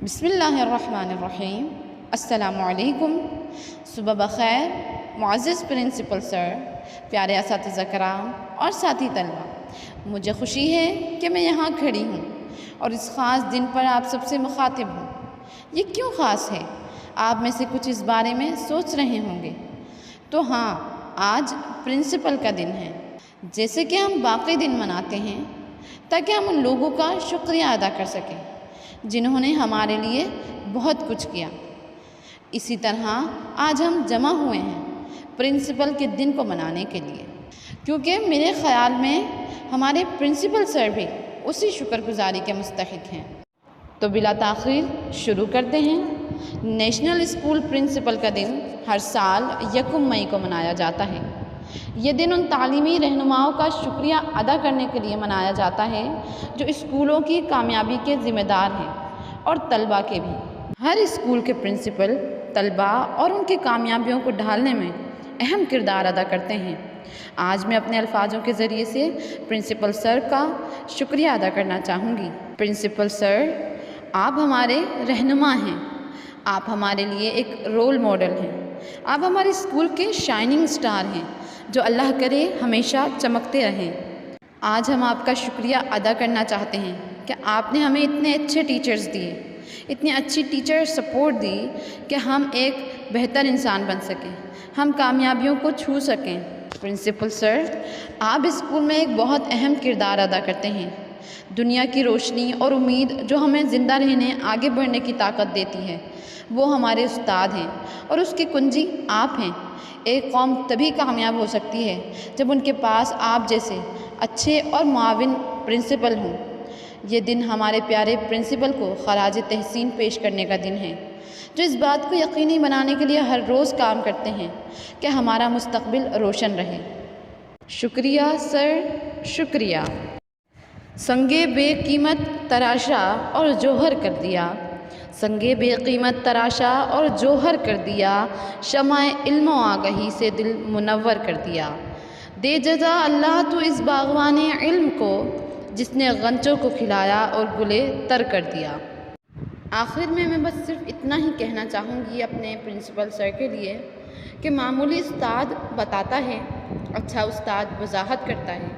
بسم اللہ الرحمن الرحیم۔ السلام علیکم۔ صبح بخیر معزز پرنسپل سر، پیارے اساتذہ کرام اور ساتھی طلبہ، مجھے خوشی ہے کہ میں یہاں کھڑی ہوں اور اس خاص دن پر آپ سب سے مخاطب ہوں۔ یہ کیوں خاص ہے؟ آپ میں سے کچھ اس بارے میں سوچ رہے ہوں گے۔ تو ہاں، آج پرنسپل کا دن ہے، جیسے کہ ہم باقی دن مناتے ہیں، تاکہ ہم ان لوگوں کا شکریہ ادا کر سکیں جنہوں نے ہمارے لیے بہت کچھ کیا۔ اسی طرح آج ہم جمع ہوئے ہیں پرنسپل کے دن کو منانے کے لیے، کیونکہ میرے خیال میں ہمارے پرنسپل سر بھی اسی شکر گزاری کے مستحق ہیں۔ تو بلا تاخیر شروع کرتے ہیں۔ نیشنل اسکول پرنسپل کا دن ہر سال 1 مئی کو منایا جاتا ہے۔ یہ دن ان تعلیمی رہنماؤں کا شکریہ ادا کرنے کے لیے منایا جاتا ہے جو اسکولوں کی کامیابی کے ذمہ دار ہیں، اور طلباء کے بھی۔ ہر اسکول کے پرنسپل طلباء اور ان کی کامیابیوں کو ڈھالنے میں اہم کردار ادا کرتے ہیں۔ آج میں اپنے الفاظوں کے ذریعے سے پرنسپل سر کا شکریہ ادا کرنا چاہوں گی۔ پرنسپل سر، آپ ہمارے رہنما ہیں، آپ ہمارے لیے ایک رول ماڈل ہیں، آپ ہمارے اسکول کے شائننگ سٹار ہیں جو اللہ کرے ہمیشہ چمکتے رہیں۔ آج ہم آپ کا شکریہ ادا کرنا چاہتے ہیں کہ آپ نے ہمیں اتنے اچھے ٹیچرز دیے، اتنی اچھی ٹیچر سپورٹ دی کہ ہم ایک بہتر انسان بن سکیں، ہم کامیابیوں کو چھو سکیں۔ پرنسپل سر، آپ اسکول میں ایک بہت اہم کردار ادا کرتے ہیں۔ دنیا کی روشنی اور امید جو ہمیں زندہ رہنے، آگے بڑھنے کی طاقت دیتی ہے، وہ ہمارے استاد ہیں، اور اس کی کنجی آپ ہیں۔ ایک قوم تبھی کامیاب ہو سکتی ہے جب ان کے پاس آپ جیسے اچھے اور معاون پرنسپل ہوں۔ یہ دن ہمارے پیارے پرنسپل کو خراج تحسین پیش کرنے کا دن ہے، جو اس بات کو یقینی بنانے کے لیے ہر روز کام کرتے ہیں کہ ہمارا مستقبل روشن رہے۔ شکریہ سر، شکریہ۔ سنگِ بے قیمت تراشا اور جوہر کر دیا، سنگِ بے قیمت تراشا اور جوہر کر دیا، شمع علم و آگہی سے دل منور کر دیا۔ دے جزا اللہ تو اس باغبان علم کو، جس نے غنچوں کو کھلایا اور گلے تر کر دیا۔ آخر میں بس صرف اتنا ہی کہنا چاہوں گی اپنے پرنسپل سر کے لیے کہ معمولی استاد بتاتا ہے، اچھا استاد وضاحت کرتا ہے،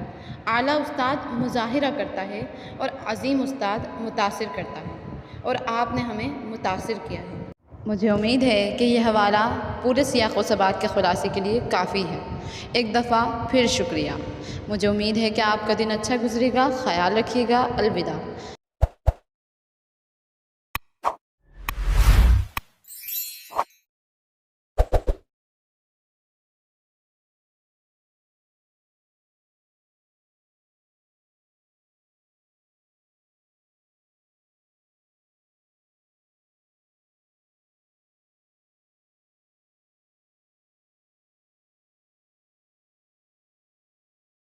اعلیٰ استاد مظاہرہ کرتا ہے، اور عظیم استاد متاثر کرتا ہے، اور آپ نے ہمیں متاثر کیا ہے۔ مجھے امید ہے کہ یہ حوالہ پورے سیاق و سباق کے خلاصے کے لیے کافی ہے۔ ایک دفعہ پھر شکریہ۔ مجھے امید ہے کہ آپ کا دن اچھا گزرے گا۔ خیال رکھیے گا۔ الوداع۔